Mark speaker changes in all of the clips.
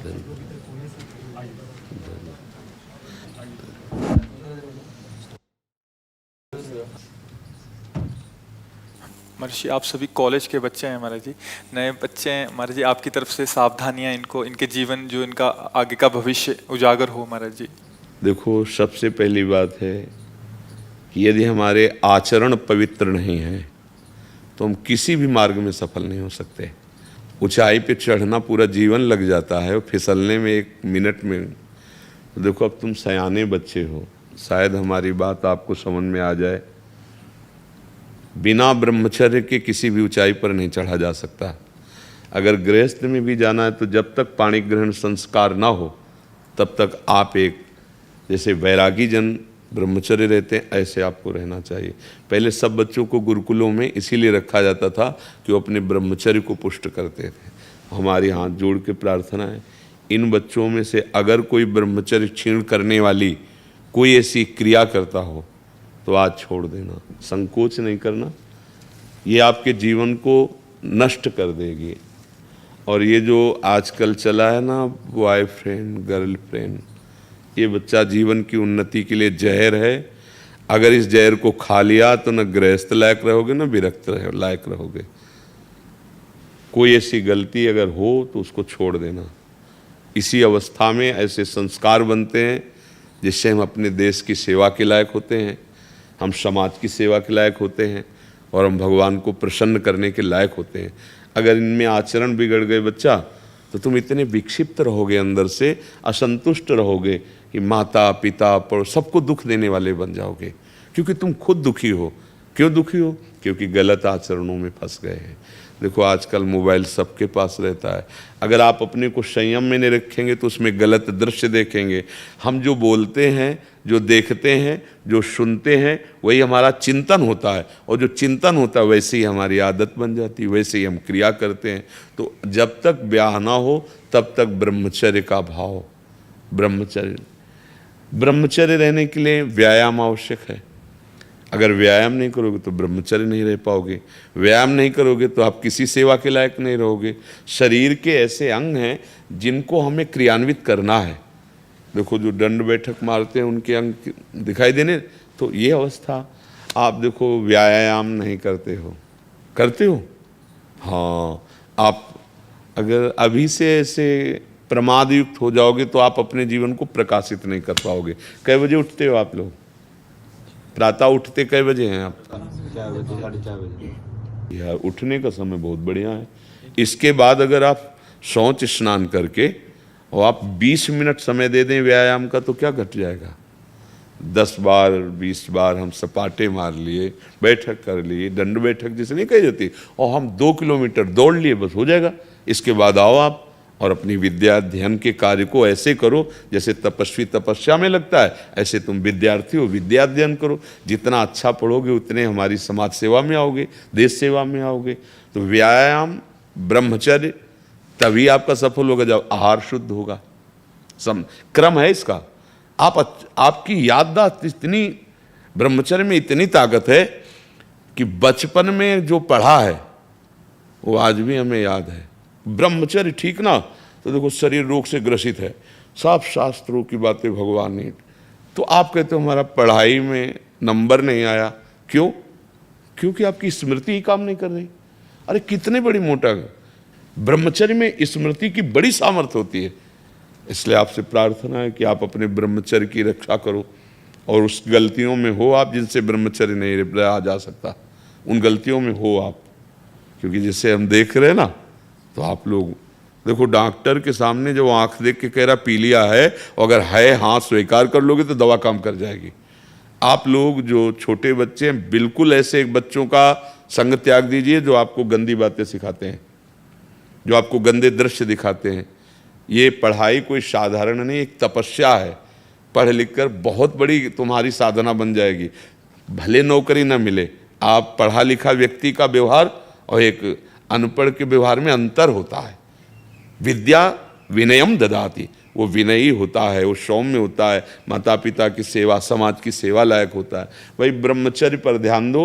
Speaker 1: महाराज जी, आप सभी कॉलेज के बच्चे हैं महाराज जी, नए बच्चे हैं महाराज जी, आपकी तरफ से सावधानियां इनको, इनके जीवन जो इनका आगे का भविष्य उजागर हो महाराज जी।
Speaker 2: देखो, सबसे पहली बात है कि यदि हमारे आचरण पवित्र नहीं है तो हम किसी भी मार्ग में सफल नहीं हो सकते। ऊंचाई पे चढ़ना पूरा जीवन लग जाता है और फिसलने में 1 मिनट में। तो देखो, अब तुम सयाने बच्चे हो, शायद हमारी बात आपको समझ में आ जाए। बिना ब्रह्मचर्य के किसी भी ऊंचाई पर नहीं चढ़ा जा सकता। अगर गृहस्थ में भी जाना है तो जब तक पाणी ग्रहण संस्कार ना हो तब तक आप एक, जैसे वैरागी जन ब्रह्मचर्य रहते हैं, ऐसे आपको रहना चाहिए। पहले सब बच्चों को गुरुकुलों में इसीलिए रखा जाता था कि वो अपने ब्रह्मचर्य को पुष्ट करते थे। हमारी हाथ जोड़ के प्रार्थना है, इन बच्चों में से अगर कोई ब्रह्मचर्य क्षीण करने वाली कोई ऐसी क्रिया करता हो तो आज छोड़ देना, संकोच नहीं करना। ये आपके जीवन को नष्ट कर देगी। और ये जो आजकल चला है ना, बॉयफ्रेंड गर्लफ्रेंड, ये बच्चा जीवन की उन्नति के लिए जहर है। अगर इस जहर को खा लिया तो न गृहस्थ लायक रहोगे न विरक्त लायक रहोगे। कोई ऐसी गलती अगर हो तो उसको छोड़ देना। इसी अवस्था में ऐसे संस्कार बनते हैं जिससे हम अपने देश की सेवा के लायक होते हैं, हम समाज की सेवा के लायक होते हैं और हम भगवान को प्रसन्न करने के लायक होते हैं। अगर इनमें आचरण बिगड़ गए बच्चा, तो तुम इतने विक्षिप्त रहोगे, अंदर से असंतुष्ट रहोगे कि माता पिता पर सबको दुख देने वाले बन जाओगे, क्योंकि तुम खुद दुखी हो। क्यों दुखी हो? क्योंकि गलत आचरणों में फंस गए हैं। देखो, आजकल मोबाइल सबके पास रहता है। अगर आप अपने को संयम में नहीं रखेंगे तो उसमें गलत दृश्य देखेंगे। हम जो बोलते हैं, जो देखते हैं, जो सुनते हैं, वही हमारा चिंतन होता है, और जो चिंतन होता है वैसे ही हमारी आदत बन जाती है, वैसे ही हम क्रिया करते हैं। तो जब तक ब्याह ना हो तब तक ब्रह्मचर्य का भाव, ब्रह्मचर्य रहने के लिए व्यायाम आवश्यक है। अगर व्यायाम नहीं करोगे तो ब्रह्मचर्य नहीं रह पाओगे। व्यायाम नहीं करोगे तो आप किसी सेवा के लायक नहीं रहोगे। शरीर के ऐसे अंग हैं जिनको हमें क्रियान्वित करना है। देखो, जो दंड बैठक मारते हैं उनके अंग दिखाई देने, तो ये अवस्था। आप देखो, व्यायाम नहीं करते हो, करते हो? हाँ, आप अगर अभी से ऐसे प्रमाद युक्त हो जाओगे तो आप अपने जीवन को प्रकाशित नहीं कर पाओगे। कै बजे उठते हो आप लोग? प्रातः उठते कै बजे हैं आप?
Speaker 3: 4 बजे, 4:30 बजे।
Speaker 2: यार, उठने का समय बहुत बढ़िया है। इसके बाद अगर आप शौच स्नान करके और आप 20 मिनट समय दे दें व्यायाम का, तो क्या घट जाएगा? 10 बार 20 बार हम सपाटे मार लिए, बैठक कर लिए, दंड बैठक जिसे नहीं कही जाती, और हम 2 किलोमीटर दौड़ लिए, बस हो जाएगा। इसके बाद आओ आप और अपनी विद्या ध्यान के कार्य को ऐसे करो जैसे तपस्वी तपस्या में लगता है, ऐसे तुम विद्यार्थी हो, विद्या अध्ययन करो। जितना अच्छा पढ़ोगे उतने हमारी समाज सेवा में आओगे, देश सेवा में आओगे। तो व्यायाम, ब्रह्मचर्य, तभी आपका सफल होगा जब आहार शुद्ध होगा। क्रम है इसका। आपकी याददाश्त इतनी, ब्रह्मचर्य में इतनी ताकत है कि बचपन में जो पढ़ा है वो आज भी हमें याद है। ब्रह्मचर्य ठीक ना, तो देखो शरीर रोग से ग्रसित है, सब शास्त्रों की बातें भगवान ने। तो आप कहते हो हमारा पढ़ाई में नंबर नहीं आया, क्यों? क्योंकि आपकी स्मृति ही काम नहीं कर रही। अरे कितने बड़ी मोटा, ब्रह्मचर्य में स्मृति की बड़ी सामर्थ्य होती है। इसलिए आपसे प्रार्थना है कि आप अपने ब्रह्मचर्य की रक्षा करो, और उस गलतियों में हो आप जिनसे ब्रह्मचर्य नहीं रहा जा सकता, उन गलतियों में हो आप। क्योंकि जिसे हम देख रहे हैं ना, तो आप लोग देखो, डॉक्टर के सामने जो आंख देख के कह रहा पी लिया है, अगर है हाँ स्वीकार कर लोगे तो दवा काम कर जाएगी। आप लोग जो छोटे बच्चे हैं, बिल्कुल ऐसे एक बच्चों का संग त्याग दीजिए जो आपको गंदी बातें सिखाते हैं, जो आपको गंदे दृश्य दिखाते हैं। ये पढ़ाई कोई साधारण नहीं, एक तपस्या है। पढ़ लिख कर बहुत बड़ी तुम्हारी साधना बन जाएगी। भले नौकरी न मिले, आप पढ़ा लिखा व्यक्ति का व्यवहार और एक अनपढ़ के व्यवहार में अंतर होता है। विद्या विनयम ददाति, वो विनयी होता है, वो सौम्य होता है, माता पिता की सेवा, समाज की सेवा लायक होता है। वही ब्रह्मचर्य पर ध्यान दो।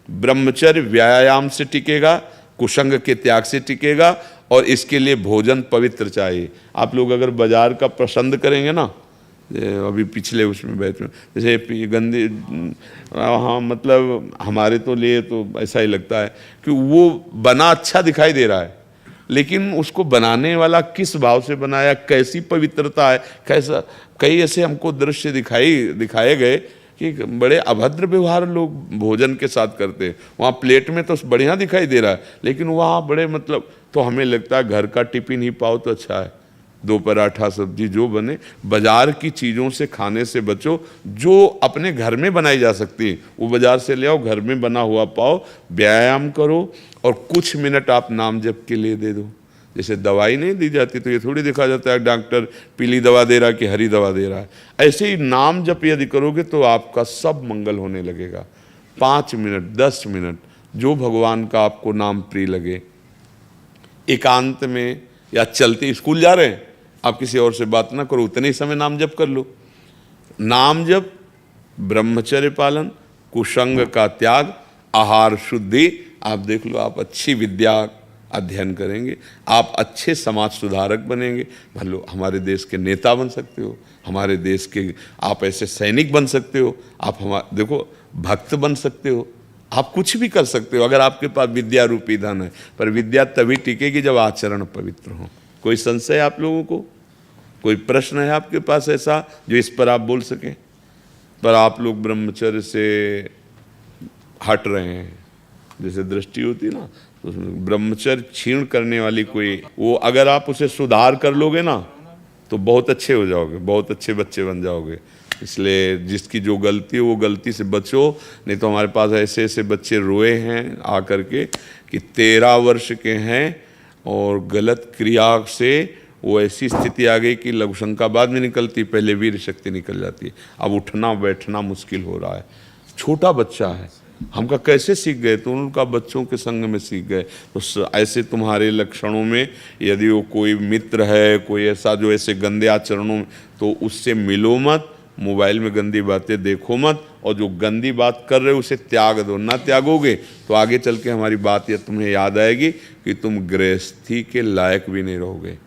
Speaker 2: ब्रह्मचर्य व्यायाम से टिकेगा, कुसंग के त्याग से टिकेगा, और इसके लिए भोजन पवित्र चाहिए। आप लोग अगर बाजार का पसंद करेंगे ना, अभी पिछले उसमें बैच में जैसे गंदी, हाँ मतलब हमारे तो लिए तो ऐसा ही लगता है कि वो बना अच्छा दिखाई दे रहा है, लेकिन उसको बनाने वाला किस भाव से बनाया, कैसी पवित्रता है, कैसा, कई ऐसे हमको दृश्य दिखाए गए कि बड़े अभद्र व्यवहार लोग भोजन के साथ करते हैं। वहाँ प्लेट में तो बढ़िया दिखाई दे रहा है, लेकिन वहाँ बड़े मतलब, तो हमें लगता है घर का टिफिन ही पाओ तो अच्छा है, 2 पराठा सब्जी जो बने। बाजार की चीज़ों से खाने से बचो, जो अपने घर में बनाई जा सकती है वो बाजार से ले आओ, घर में बना हुआ पाओ, व्यायाम करो और कुछ मिनट आप नाम जप के लिए दे दो। जैसे दवाई नहीं दी जाती तो ये थोड़ी देखा जाता है डॉक्टर पीली दवा दे रहा है कि हरी दवा दे रहा है, ऐसे ही नाम जप यदि करोगे तो आपका सब मंगल होने लगेगा। 5 मिनट 10 मिनट जो भगवान का आपको नाम प्रिय लगे, एकांत में या चलते, स्कूल जा रहे हैं आप किसी और से बात ना करो, उतने ही समय नाम जप कर लो। नाम जप, ब्रह्मचर्य पालन, कुसंग का त्याग, आहार शुद्धि, आप देख लो आप अच्छी विद्या अध्ययन करेंगे, आप अच्छे समाज सुधारक बनेंगे, भलो हमारे देश के नेता बन सकते हो, हमारे देश के आप ऐसे सैनिक बन सकते हो, आप हमारे देखो भक्त बन सकते हो, आप कुछ भी कर सकते हो अगर आपके पास विद्या रूपी धन है। पर विद्या तभी टिकेगी जब आचरण पवित्र हो। कोई संशय आप लोगों को, कोई प्रश्न है आपके पास ऐसा जो इस पर आप बोल सकें? पर आप लोग ब्रह्मचर्य से हट रहे हैं, जैसे दृष्टि होती है ना, तो ब्रह्मचर्य क्षीण करने वाली कोई, वो अगर आप उसे सुधार कर लोगे ना तो बहुत अच्छे हो जाओगे, बहुत अच्छे बच्चे बन जाओगे। इसलिए जिसकी जो गलती है वो गलती से बचो, नहीं तो हमारे पास ऐसे ऐसे बच्चे रोए हैं आकर के कि 13 वर्ष के हैं और गलत क्रिया से वो ऐसी स्थिति आ गई कि लघु शंका बाद में निकलती, पहले वीर शक्ति निकल जाती है। अब उठना बैठना मुश्किल हो रहा है। छोटा बच्चा है, हम का कैसे सीख गए? तो उनका बच्चों के संग में सीख गए। तो ऐसे तुम्हारे लक्षणों में यदि वो कोई मित्र है, कोई ऐसा जो ऐसे गंदे आचरणों में, तो उससे मिलो मत, मोबाइल में गंदी बातें देखो मत, और जो गंदी बात कर रहे हो उसे त्याग दो। ना त्यागोगे तो आगे चल के हमारी बात या तुम्हें याद आएगी कि तुम गृहस्थी के लायक भी नहीं रहोगे।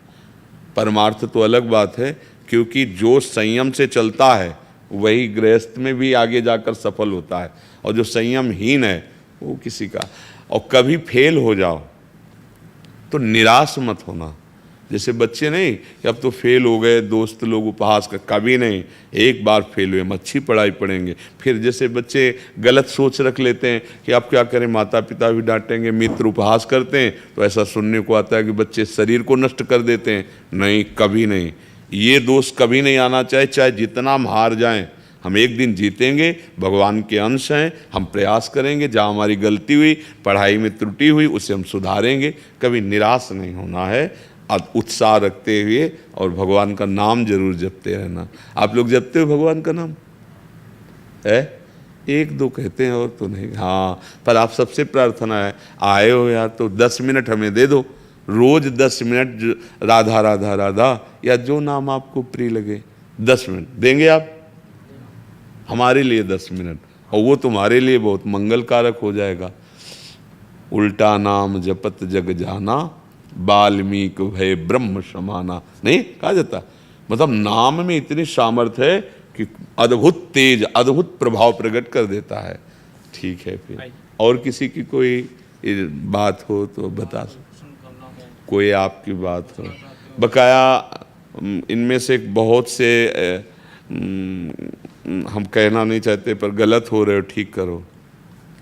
Speaker 2: परमार्थ तो अलग बात है, क्योंकि जो संयम से चलता है वही गृहस्थ में भी आगे जाकर सफल होता है, और जो संयमहीन है वो किसी का। और कभी फेल हो जाओ तो निराश मत होना। जैसे बच्चे नहीं कि अब तो फेल हो गए, दोस्त लोग उपहास कर, कभी नहीं। एक बार फेल हुए हम अच्छी पढ़ाई पढ़ेंगे। फिर जैसे बच्चे गलत सोच रख लेते हैं कि अब क्या करें, माता पिता भी डांटेंगे, मित्र उपहास करते हैं, तो ऐसा सुनने को आता है कि बच्चे शरीर को नष्ट कर देते हैं। नहीं, कभी नहीं, ये दोष कभी नहीं आना चाहिए। चाहे जितना हम हार जाएं, हम एक दिन जीतेंगे, भगवान के अंश हैं, हम प्रयास करेंगे, जहाँ हमारी गलती हुई, पढ़ाई में त्रुटि हुई, उसे हम सुधारेंगे। कभी निराश नहीं होना है, उत्साह रखते हुए, और भगवान का नाम जरूर जपते रहना। आप लोग जपते हो भगवान का नाम? है, 1-2 कहते हैं और तो नहीं। हाँ, पर आप सबसे प्रार्थना है, आए हो यार तो 10 मिनट हमें दे दो, रोज 10 मिनट राधा राधा राधा, या जो नाम आपको प्रिय लगे 10 मिनट देंगे आप हमारे लिए 10 मिनट, और वो तुम्हारे लिए बहुत मंगलकारक हो जाएगा। उल्टा नाम जपत जग जाना, वाल्मीकि भय ब्रह्म समाना, नहीं कहा जाता? मतलब नाम में इतनी सामर्थ्य है कि अद्भुत तेज, अद्भुत प्रभाव प्रकट कर देता है। ठीक है, फिर और किसी की कोई बात हो तो बता सकते, कोई आपकी बात हो बकाया। इनमें से बहुत से हम कहना नहीं चाहते, पर गलत हो रहे हो, ठीक करो।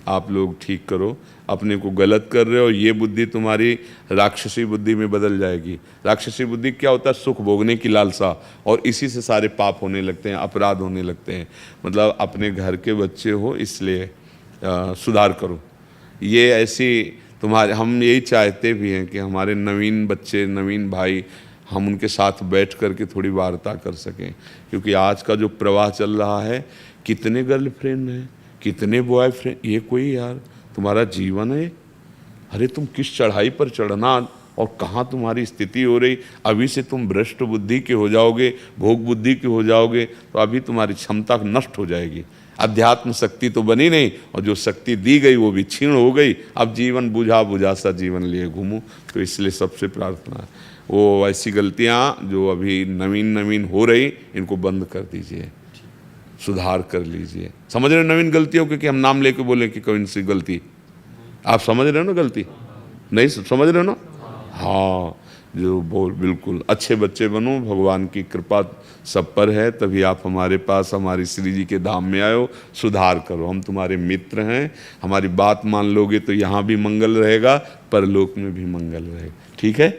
Speaker 2: आप लोग ठीक करो, अपने को गलत कर रहे हो, ये बुद्धि तुम्हारी राक्षसी बुद्धि में बदल जाएगी। राक्षसी बुद्धि क्या होता है? सुख भोगने की लालसा, और इसी से सारे पाप होने लगते हैं, अपराध होने लगते हैं। मतलब अपने घर के बच्चे हो, इसलिए सुधार करो। ये ऐसी तुम्हारे, हम यही चाहते भी हैं कि हमारे नवीन बच्चे, नवीन भाई, हम उनके साथ बैठ कर के थोड़ी वार्ता कर सकें। क्योंकि आज का जो प्रवाह चल रहा है, कितने गर्लफ्रेंड हैं, कितने बॉयफ्रेंड, ये कोई यार तुम्हारा जीवन है? अरे तुम किस चढ़ाई पर चढ़ना, और कहाँ तुम्हारी स्थिति हो रही। अभी से तुम भ्रष्ट बुद्धि के हो जाओगे, भोग बुद्धि के हो जाओगे, तो अभी तुम्हारी क्षमता नष्ट हो जाएगी। अध्यात्म शक्ति तो बनी नहीं, और जो शक्ति दी गई वो भी क्षीण हो गई। अब जीवन बुझा बुझा सा जीवन लिए घूमूं। तो इसलिए सबसे प्रार्थना है, वो ऐसी गलतियां जो अभी नवीन नवीन हो रही, इनको बंद कर दीजिए, सुधार कर लीजिए। समझ रहे हो नवीन गलतियों के, कि हम नाम लेके बोले कि कौन सी गलती, आप समझ रहे हो ना गलती? नहीं समझ रहे हो ना? हाँ, जो बोल बिल्कुल अच्छे बच्चे बनो, भगवान की कृपा सब पर है, तभी आप हमारे पास हमारी श्री जी के धाम में आए हो। सुधार करो, हम तुम्हारे मित्र हैं, हमारी बात मान लोगे तो यहाँ भी मंगल रहेगा, परलोक में भी मंगल रहेगा। ठीक है?